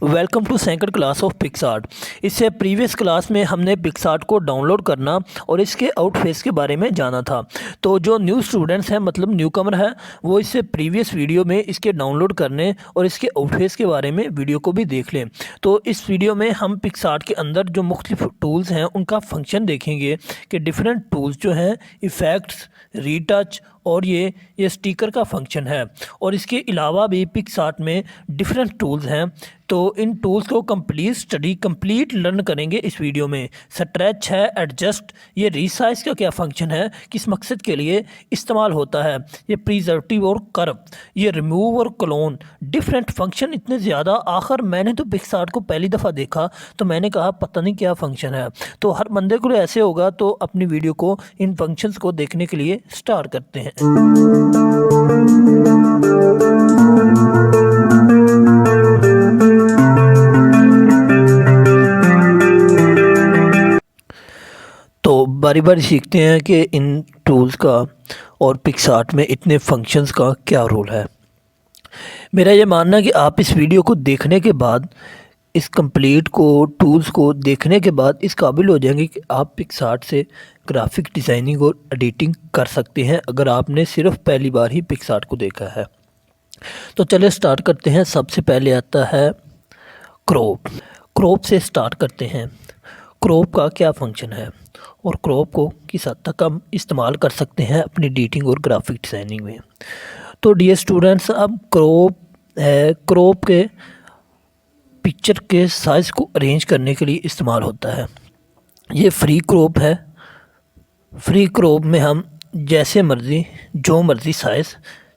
Welcome to second class of PicsArt. इससे previous class में हमने पिक्सआर्ट को डाउनलोड करना और इसके आउटफेस के बारे में जाना था। तो जो न्यू स्टूडेंट्स हैं मतलब न्यू कमर है वो इससे प्रीवियस वीडियो में इसके डाउनलोड करने और इसके आउटफेस के बारे में वीडियो को भी देख लें। तो इस वीडियो में हम पिक्सआर्ट के अंदर जो मुख्तलिफ टूल्स हैं उनका फंक्शन देखेंगे कि डिफरेंट टूल्स जो हैं इफ़ेक्ट्स, रीटच और ये स्टिकर का फंक्शन है। और इसके अलावा भी पिक्सआर्ट में डिफरेंट टूल्स हैं। तो इन टूल्स को कंप्लीट लर्न करेंगे इस वीडियो में। स्ट्रेच है, एडजस्ट, ये रीसाइज का क्या फंक्शन है, किस मकसद के लिए इस्तेमाल होता है, ये प्रिजर्वेटिव और कर्व, ये रिमूव और क्लोन, डिफरेंट फंक्शन इतने ज़्यादा। आखिर मैंने तो पिक्सआर्ट को पहली दफ़ा देखा तो मैंने कहा पता नहीं क्या फ़ंक्शन है। तो हर बंदे को ऐसे होगा। तो अपनी वीडियो को इन फंक्शंस को देखने के लिए स्टार्ट करते हैं। तो बारी बारी सीखते हैं कि इन टूल्स का और पिक्सआर्ट में इतने फंक्शंस का क्या रोल है। मेरा ये मानना है कि आप इस वीडियो को देखने के बाद, इस कंप्लीट को टूल्स को देखने के बाद इस काबिल हो जाएंगे कि आप पिक्सआर्ट से ग्राफिक डिज़ाइनिंग और एडिटिंग कर सकते हैं अगर आपने सिर्फ पहली बार ही पिक्सआर्ट को देखा है। तो चलिए स्टार्ट करते हैं। सबसे पहले आता है क्रॉप से स्टार्ट करते हैं। क्रॉप का क्या फंक्शन है और क्रॉप को किस हद तक हम इस्तेमाल कर सकते हैं अपनी एडिटिंग और ग्राफिक डिज़ाइनिंग में। तो डियर स्टूडेंट्स, अब क्रॉप के पिक्चर के साइज़ को अरेंज करने के लिए इस्तेमाल होता है। ये फ्री क्रॉप है। फ्री क्रॉप में हम जैसे मर्ज़ी जो मर्ज़ी साइज़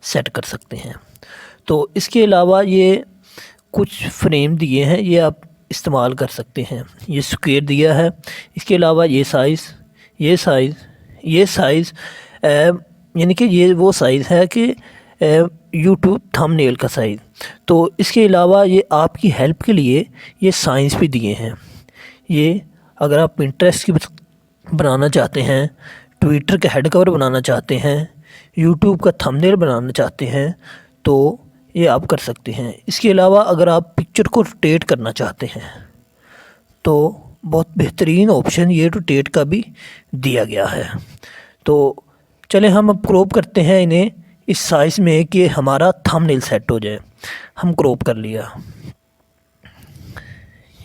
सेट कर सकते हैं। तो इसके अलावा ये कुछ फ्रेम दिए हैं, ये आप इस्तेमाल कर सकते हैं। ये स्क्वायर दिया है। इसके अलावा ये साइज़ यानी कि ये वो साइज़ है कि यूट्यूब थंबनेल का साइज़। तो इसके अलावा ये आपकी हेल्प के लिए ये साइंस भी दिए हैं। ये अगर आप पिंटरेस्ट की बनाना चाहते हैं, ट्विटर का हेड कवर बनाना चाहते हैं, यूट्यूब का थंबनेल बनाना चाहते हैं तो ये आप कर सकते हैं। इसके अलावा अगर आप पिक्चर को रोटेट करना चाहते हैं तो बहुत बेहतरीन ऑप्शन ये रोटेट का भी दिया गया है। तो चले हम अब क्रॉप करते हैं इन्हें इस साइज़ में कि हमारा थंबनेल सेट हो जाए। हम क्रॉप कर लिया,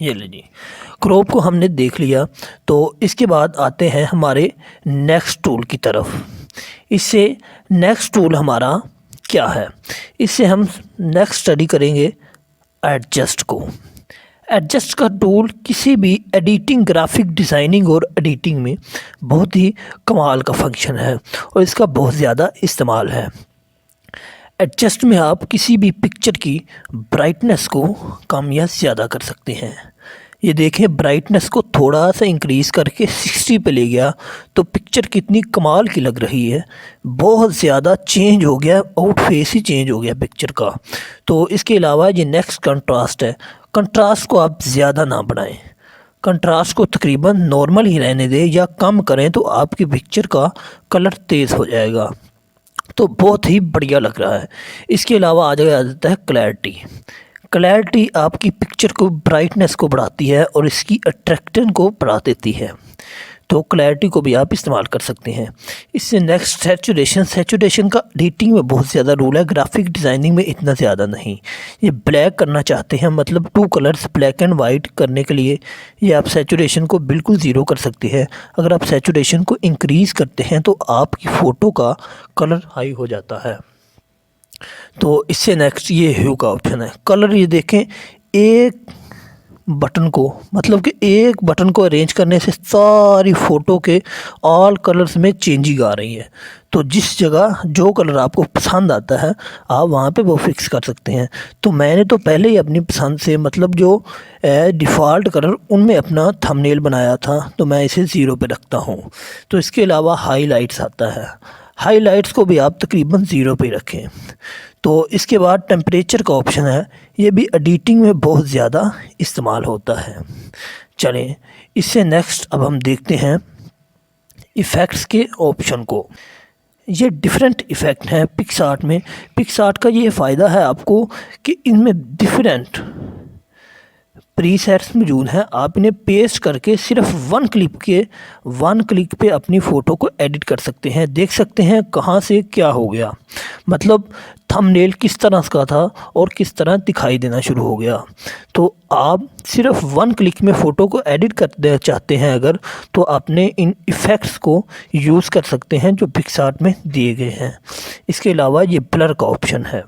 ये ले जी, क्रॉप को हमने देख लिया। तो इसके बाद आते हैं हमारे नेक्स्ट टूल की तरफ। इससे नेक्स्ट टूल हमारा क्या है, इससे हम नेक्स्ट स्टडी करेंगे एडजस्ट को। एडजस्ट का टूल किसी भी एडिटिंग, ग्राफिक डिज़ाइनिंग और एडिटिंग में बहुत ही कमाल का फंक्शन है और इसका बहुत ज़्यादा इस्तेमाल है। एडजस्ट में आप किसी भी पिक्चर की ब्राइटनेस को कम या ज़्यादा कर सकते हैं। ये देखें, ब्राइटनेस को थोड़ा सा इंक्रीज़ करके 60 पे ले गया तो पिक्चर कितनी कमाल की लग रही है। बहुत ज़्यादा चेंज हो गया, आउटफेस ही चेंज हो गया पिक्चर का। तो इसके अलावा ये नेक्स्ट कंट्रास्ट है। कंट्रास्ट को आप ज़्यादा ना बढ़ाएं, कंट्रास्ट को तकरीबन नॉर्मल ही रहने दें या कम करें तो आपकी पिक्चर का कलर तेज़ हो जाएगा। तो बहुत ही बढ़िया लग रहा है। इसके अलावा आ जाता है क्लैरिटी आपकी पिक्चर को, ब्राइटनेस को बढ़ाती है और इसकी अट्रैक्शन को बढ़ा देती है। तो क्लैरिटी को भी आप इस्तेमाल कर सकते हैं। इससे नेक्स्ट सैचुरेशन का एडिटिंग में बहुत ज़्यादा रोल है, ग्राफिक डिज़ाइनिंग में इतना ज़्यादा नहीं। ये ब्लैक करना चाहते हैं, मतलब 2 कलर्स ब्लैक एंड वाइट करने के लिए ये आप सैचुरेशन को बिल्कुल ज़ीरो कर सकते हैं। अगर आप सैचुरेशन को इंक्रीज़ करते हैं तो आपकी फ़ोटो का कलर हाई हो जाता है। तो इससे नेक्स्ट ये ह्यू का ऑप्शन है। कलर ये देखें, एक बटन को अरेंज करने से सारी फ़ोटो के ऑल कलर्स में चेंजिंग आ रही है। तो जिस जगह जो कलर आपको पसंद आता है आप वहाँ पे वो फिक्स कर सकते हैं। तो मैंने तो पहले ही अपनी पसंद से, मतलब जो डिफ़ॉल्ट कलर उनमें अपना थंबनेल बनाया था तो मैं इसे 0 पे रखता हूँ। तो इसके अलावा हाईलाइट्स आता है। हाईलाइट्स को भी आप तकरीबन 0 पे रखें। तो इसके बाद टेम्परेचर का ऑप्शन है, ये भी एडिटिंग में बहुत ज़्यादा इस्तेमाल होता है। चलें इससे नेक्स्ट अब हम देखते हैं इफ़ेक्ट्स के ऑप्शन को। ये डिफरेंट इफ़ेक्ट हैं पिक्सआर्ट में। पिक्सआर्ट का ये फ़ायदा है आपको कि इनमें डिफरेंट प्रीसेट्स मौजूद हैं, आप इन्हें पेस्ट करके सिर्फ वन क्लिक पे अपनी फ़ोटो को एडिट कर सकते हैं। देख सकते हैं कहाँ से क्या हो गया, मतलब थंबनेल किस तरह का था और किस तरह दिखाई देना शुरू हो गया। तो आप सिर्फ वन क्लिक में फ़ोटो को एडिट करना चाहते हैं अगर, तो अपने इन इफ़ेक्ट्स को यूज़ कर सकते हैं जो पिक्सआर्ट में दिए गए हैं। इसके अलावा ये ब्लर का ऑप्शन है।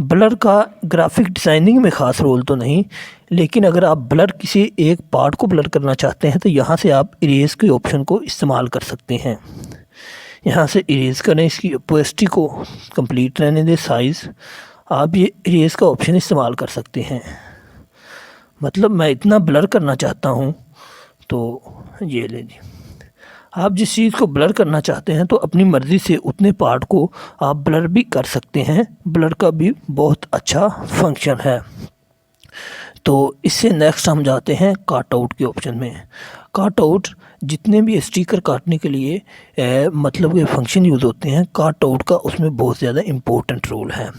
ब्लर का ग्राफिक डिज़ाइनिंग में ख़ास रोल तो नहीं, लेकिन अगर आप ब्लर किसी एक पार्ट को ब्लर करना चाहते हैं तो यहाँ से आप इरेज़ के ऑप्शन को इस्तेमाल कर सकते हैं। यहाँ से इरेज़ करें, इसकी ओपेसिटी को कंप्लीट रहने दें, साइज़, आप ये इरेज़ का ऑप्शन इस्तेमाल कर सकते हैं। मतलब मैं इतना ब्लर करना चाहता हूँ तो ये ले ली। आप जिस चीज़ को ब्लर करना चाहते हैं तो अपनी मर्ज़ी से उतने पार्ट को आप ब्लर भी कर सकते हैं। ब्लर का भी बहुत अच्छा फंक्शन है। तो इससे नेक्स्ट हम जाते हैं काट आउट के ऑप्शन में। काट आउट जितने भी स्टिकर काटने के लिए मतलब ये फंक्शन यूज़ होते हैं, काट आउट का उसमें बहुत ज़्यादा इम्पोर्टेंट रोल है।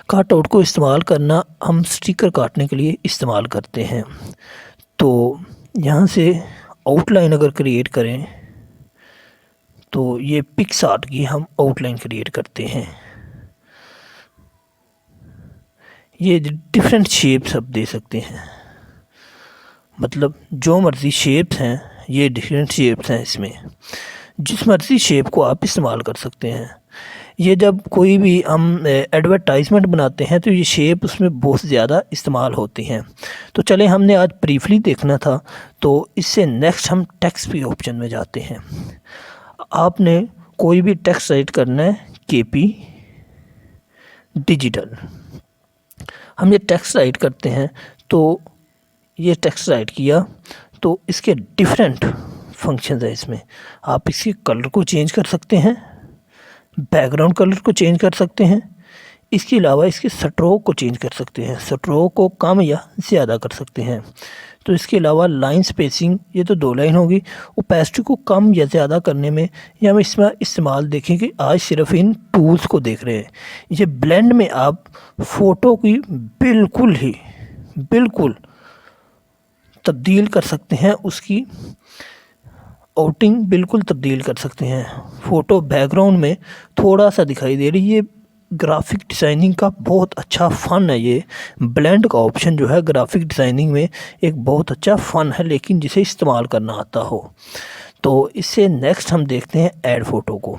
काट आउट को इस्तेमाल करना हम स्टिकर काटने के लिए इस्तेमाल करते हैं। तो यहाँ से आउटलाइन अगर क्रिएट करें तो ये पिक्सआर्ट की हम आउटलाइन क्रिएट करते हैं। ये डिफरेंट शेप्स आप दे सकते हैं, मतलब जो मर्ज़ी शेप्स हैं, ये डिफरेंट शेप्स हैं, इसमें जिस मर्ज़ी शेप को आप इस्तेमाल कर सकते हैं। ये जब कोई भी हम एडवर्टाइजमेंट बनाते हैं तो ये शेप उसमें बहुत ज़्यादा इस्तेमाल होती हैं। तो चले, हमने आज ब्रीफली देखना था, तो इससे नेक्स्ट हम टेक्स्ट के ऑप्शन में जाते हैं। आपने कोई भी टेक्स्ट राइट करना है, केपी डिजिटल, हम ये टेक्स्ट राइट करते हैं। तो ये टेक्स्ट राइट किया तो इसके डिफरेंट फंक्शंस हैं। इसमें आप इसके कलर को चेंज कर सकते हैं, बैकग्राउंड कलर को चेंज कर सकते हैं, इसके अलावा इसके स्ट्रोक को चेंज कर सकते हैं, स्ट्रोक को कम या ज़्यादा कर सकते हैं। तो इसके अलावा लाइन स्पेसिंग, ये तो 2 लाइन होगी, ओपेसिटी को कम या ज़्यादा करने में या हम इसमें इस्तेमाल देखें कि आज सिर्फ इन टूल्स को देख रहे हैं। ये ब्लेंड में आप फ़ोटो की बिल्कुल तब्दील कर सकते हैं, उसकी आउटिंग बिल्कुल तब्दील कर सकते हैं। फ़ोटो बैकग्राउंड में थोड़ा सा दिखाई दे रही है। ग्राफिक डिज़ाइनिंग का बहुत अच्छा फ़न है। ये ब्लेंड का ऑप्शन जो है ग्राफिक डिज़ाइनिंग में एक बहुत अच्छा फ़न है, लेकिन जिसे इस्तेमाल करना आता हो। तो इससे नेक्स्ट हम देखते हैं ऐड फ़ोटो को।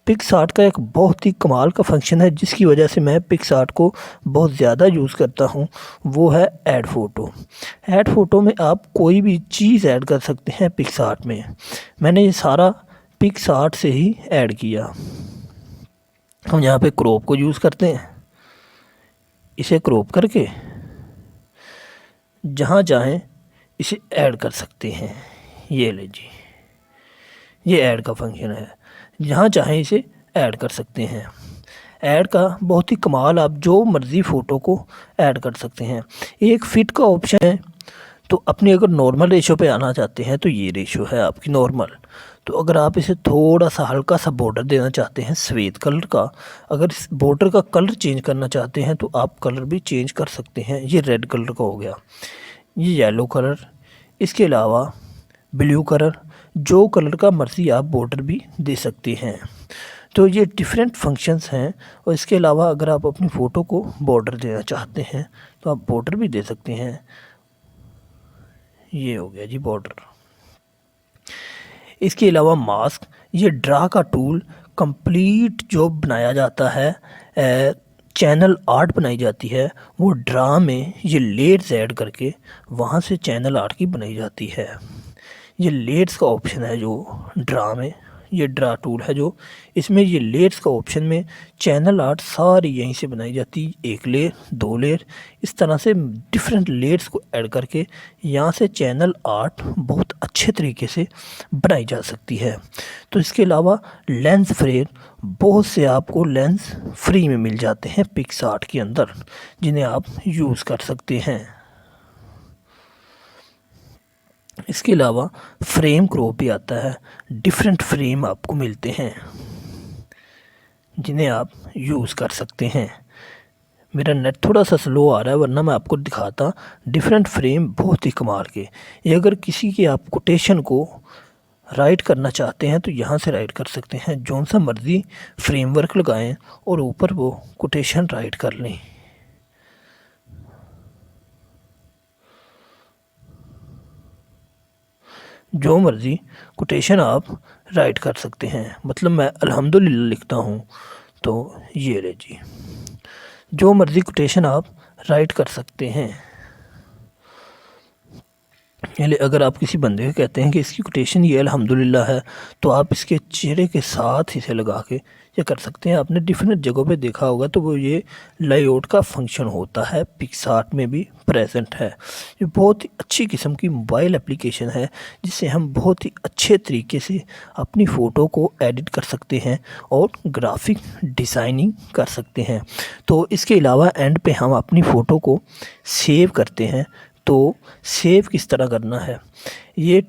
पिक्सआर्ट का एक बहुत ही कमाल का फंक्शन है जिसकी वजह से मैं पिक्सआर्ट को बहुत ज़्यादा यूज़ करता हूँ, वो है ऐड फ़ोटो। ऐड फ़ोटो में आप कोई भी चीज़ ऐड कर सकते हैं पिक्सआर्ट में। मैंने ये सारा पिक्सआर्ट से ही ऐड किया। हम यहाँ पे क्रॉप को यूज़ करते हैं, इसे क्रॉप करके जहाँ चाहें इसे ऐड कर सकते हैं। ये ले जी, ये ऐड का फंक्शन है, जहाँ चाहें इसे ऐड कर सकते हैं। ऐड का बहुत ही कमाल, आप जो मर्ज़ी फ़ोटो को ऐड कर सकते हैं। एक फ़िट का ऑप्शन है, तो अपनी अगर नॉर्मल रेशो पे आना चाहते हैं तो ये रेशो है आपकी नॉर्मल। तो अगर आप इसे थोड़ा सा हल्का सा बॉर्डर देना चाहते हैं सफ़ेद कलर का, अगर इस बॉर्डर का कलर चेंज करना चाहते हैं तो आप कलर भी चेंज कर सकते हैं। ये रेड कलर का हो गया, ये येलो कलर, इसके अलावा ब्लू कलर, जो कलर का मर्ज़ी आप बॉर्डर भी दे सकते हैं। तो ये डिफरेंट फंक्शंस हैं। और इसके अलावा अगर आप अपनी फ़ोटो को बॉर्डर देना चाहते हैं तो आप बॉर्डर भी दे सकते हैं। ये हो गया जी बॉर्डर। इसके अलावा मास्क, ये ड्रा का टूल कंप्लीट जो बनाया जाता है, चैनल आर्ट बनाई जाती है, वो ड्रा में ये लेयर्स ऐड करके वहाँ से चैनल आर्ट की बनाई जाती है। ये लेयर्स का ऑप्शन है जो ड्रा में, ये ड्रा टूल है जो, इसमें ये लेयर्स का ऑप्शन में चैनल आर्ट सारी यहीं से बनाई जाती, 1 लेयर 2 लेयर, इस तरह से डिफरेंट लेयर्स को ऐड करके यहाँ से चैनल आर्ट बहुत अच्छे तरीके से बनाई जा सकती है। तो इसके अलावा लेंस फ्रेम, बहुत से आपको लेंस फ्री में मिल जाते हैं पिक्सआर्ट के अंदर, जिन्हें आप यूज़ कर सकते हैं। इसके अलावा फ्रेम क्रॉप भी आता है, डिफरेंट फ्रेम आपको मिलते हैं जिन्हें आप यूज़ कर सकते हैं। मेरा नेट थोड़ा सा स्लो आ रहा है, वरना मैं आपको दिखाता डिफरेंट फ्रेम बहुत ही कमाल के। ये अगर किसी की आप कोटेशन को राइट करना चाहते हैं तो यहाँ से राइट कर सकते हैं, जौन सा मर्ज़ी फ्रेमवर्क लगाएं और ऊपर वो कोटेशन राइट कर लें। जो मर्ज़ी कोटेशन आप राइट कर सकते हैं। मतलब मैं अल्हम्दुलिल्लाह लिखता हूँ तो ये ले जी, जो मर्ज़ी कोटेशन आप राइट कर सकते हैं। यानी अगर आप किसी बंदे को कहते हैं कि इसकी कोटेशन ये अल्हम्दुलिल्लाह है, तो आप इसके चेहरे के साथ इसे लगा के ये कर सकते हैं। आपने डिफरेंट जगहों पे देखा होगा, तो वो ये लेआउट का फंक्शन होता है, पिक्सआर्ट में भी प्रेजेंट है। ये बहुत ही अच्छी किस्म की मोबाइल एप्लीकेशन है, जिससे हम बहुत ही अच्छे तरीके से अपनी फ़ोटो को एडिट कर सकते हैं और ग्राफिक डिज़ाइनिंग कर सकते हैं। तो इसके अलावा एंड पे हम अपनी फ़ोटो को सेव करते हैं। तो सेव किस तरह करना है, ये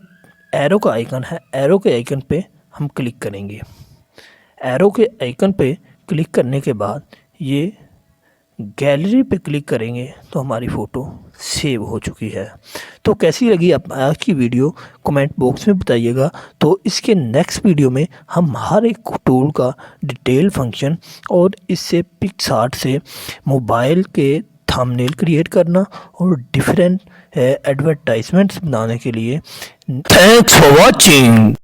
एरो का आइकन है, एरो के आइकन पे हम क्लिक करेंगे। एरो के आइकन पे क्लिक करने के बाद ये गैलरी पे क्लिक करेंगे तो हमारी फ़ोटो सेव हो चुकी है। तो कैसी लगी आप आज की वीडियो कमेंट बॉक्स में बताइएगा। तो इसके नेक्स्ट वीडियो में हम हर एक टूल का डिटेल फंक्शन और इससे पिक्सआर्ट से मोबाइल के थंबनेल क्रिएट करना और डिफरेंट एडवर्टाइजमेंट्स बनाने के लिए। Thanks for watching.